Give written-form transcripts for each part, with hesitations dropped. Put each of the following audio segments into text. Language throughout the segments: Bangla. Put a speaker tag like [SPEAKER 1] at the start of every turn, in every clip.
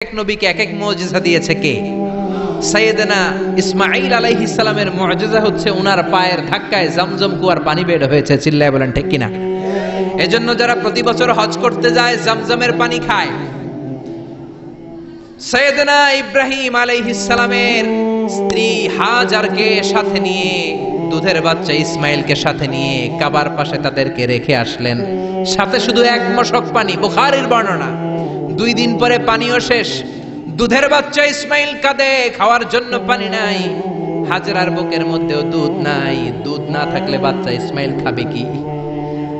[SPEAKER 1] এক নবীকে এক এক মুজিজা দিয়েছে কে? সাইয়েদনা ইসমাঈল আলাইহিস সালামের মুজিজা হচ্ছে উনার পায়ের ধাক্কায় জমজম কুয়ার পানি বের হয়েছে। চিল্লায় বলেন ঠিক কিনা? এজন্য যারা প্রতি বছর হজ করতে যায় জমজমের পানি খায়। সাইয়েদনা ইব্রাহিম আলাইহিস সালামের স্ত্রী হাজারকে সাথে নিয়ে, দুধের বাচ্চা ইসমাইলকে সাথে নিয়ে কাবার পাশে তাদেরকে রেখে আসলেন। সাথে শুধু এক মশক পানি, বুখারীর বর্ণনা। 2 দিন পরে পানিও শেষ। দুধের বাচ্চা ইসমাইল কাঁদে, খাওয়ার জন্য পানি নাই। হাজেরার বুকের মধ্যেও দুধ নাই। দুধ না থাকলে বাচ্চা ইসমাইল খাবে কি?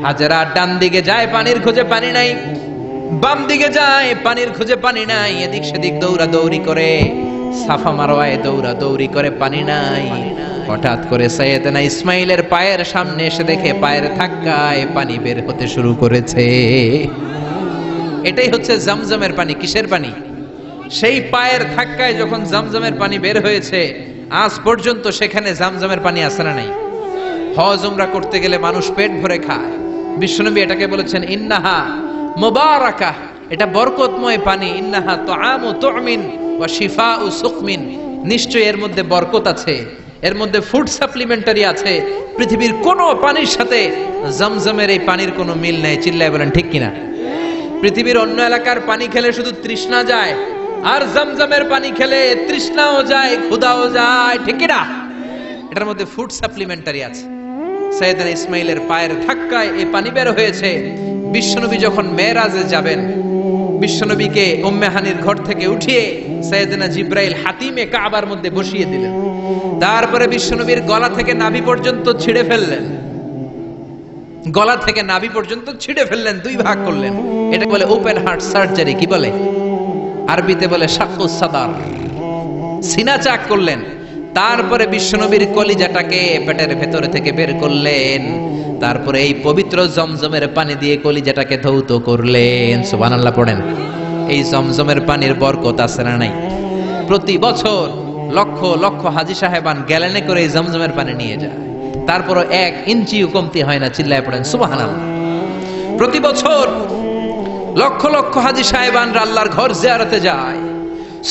[SPEAKER 1] হাজেরা ডান দিকে যায়, পানির খোঁজে পানি নাই। বাম দিকে যায়, পানির খোঁজে পানি নাই। এদিক সেদিক দৌড়া দৌড়ি করে, সাফা মারওয়ায় দৌড়া দৌড়ি করে, পানি নাই। হঠাৎ করে সাইয়েদনা ইসমাইলের পায়ের সামনে এসে দেখে পায়ের ধাক্কায় পানি বের হতে শুরু করেছে। এটাই হচ্ছে জমজমের পানি। কিসের পানি? সেই পায়ের ধাক্কায় যখন জমজমের পানি বের হয়েছে, আজ পর্যন্ত সেখানে জমজমের পানি আছে না নাই? হজ উমরা করতে গেলে মানুষ পেট ভরে খায়। বিশ্বনবী এটাকে বলেছেন ইন্নাহা মুবারাকাহ, এটা বরকতময় পানি। ইন্নাহা তুআমু তুমিন ওয়া শিফাউ সুকমিন, নিশ্চয়ই এর মধ্যে বরকত আছে, এর মধ্যে ফুড সাপ্লিমেন্টারি আছে। পৃথিবীর কোন পানির সাথে জমজমের এই পানির কোনো মিল নেই। চিল্লায় বলেন ঠিক কিনা? পৃথিবীর অন্য এলাকার পানি খেলে শুধু তৃষ্ণা যায়, আর জমজমের পানি খেলে তৃষ্ণাও যায়, ক্ষুধাও যায়। ঠিক কিনা? এটার মধ্যে ফুড সাপ্লিমেন্টারি আছে। সাইয়েদনা ইসমাইলের পায়ের ধাক্কায় এই পানি বের হয়েছে। বিশ্বনবী যখন মেরাজে যাবেন, বিশ্বনবীকে উম্মে হানির ঘর থেকে উঠিয়ে সাইয়েদনা জিব্রাইল হাতিমে কাবার মধ্যে বসিয়ে দিলেন। তারপরে বিশ্বনবীর গলা থেকে নাভি পর্যন্ত ছিঁড়ে ফেললেন। গলা থেকে নাভি পর্যন্ত ছিঁড়ে ফেললেন, 2 ভাগ করলেন। এটা বলে ওপেন হার্ট সার্জারি। কি বলে? আরবিতে বলে শাক্কুস সাদার, সিনা চাক করলেন। তারপরে বিশ্বনবীর কলিজাটাকে পেটের ভেতরে থেকে বের করলেন। তারপরে এই পবিত্র জমজমের পানি দিয়ে কলিজাটাকে ধৌত করলেন। সুবহানাল্লাহ পড়েন। এই জমজমের পানির বরকত আছে না নাই? প্রতি বছর লক্ষ লক্ষ হাজী সাহেবান গ্যালেনে করে এই জমজমের পানি নিয়ে যায়। তারপরও 1 ইঞ্চিও কমতি হয় না। চিল্লায় পড়েন সুবহানাল্লাহ। প্রতি বছর লক্ষ লক্ষ হাজী সাহেবানরা আল্লাহর ঘর জিয়ারতে যায়।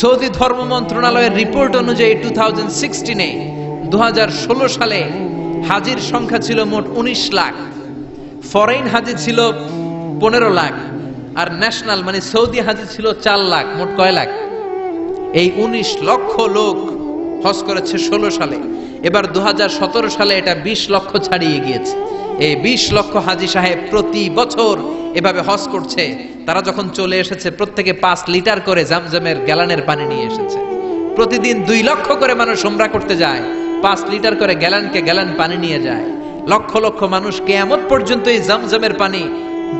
[SPEAKER 1] সৌদি ধর্ম মন্ত্রণালয়ের রিপোর্ট অনুযায়ী 2016 সালে হাজির সংখ্যা ছিল মোট 19 লাখ। ফরেন হাজি ছিল 15 লাখ, আর ন্যাশনাল মানে সৌদি হাজি ছিল 4 লাখ। মোট কয় লাখ? এই 19 লক্ষ লোক হজ করেছে 16 সালে। এবার 2017 সালে এটা 20 লক্ষ ছাড়িয়ে গিয়েছে। এই 20 লক্ষ হাজি সাহেব প্রতি বছর এভাবে হজ করছে। তারা যখন চলে এসেছে, প্রত্যেকে 5 লিটার করে জমজমের গ্যালানের পানি নিয়ে এসেছে। প্রতিদিন 2 লক্ষ করে মানুষ উমরা করতে যায়, 5 লিটার করে গ্যালানকে গ্যালান পানি নিয়ে যায়। লক্ষ লক্ষ মানুষ কিয়ামত পর্যন্ত এই জমজমের পানি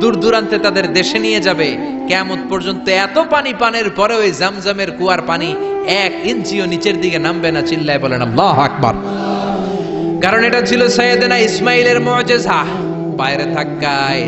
[SPEAKER 1] দূর দূরান্তে তাদের দেশে নিয়ে যাবে। কিয়ামত পর্যন্ত এত পানি পানের পরেও এই জমজমের কুয়ার পানি 1 ইঞ্চিও নিচের দিকে নামবে না। চিল্লায় বলেন আল্লাহু আকবার। কারণ এটা ছিল সাইয়েদনা ইসমাইলের মুজিজা। পায়ের ধাক্কায়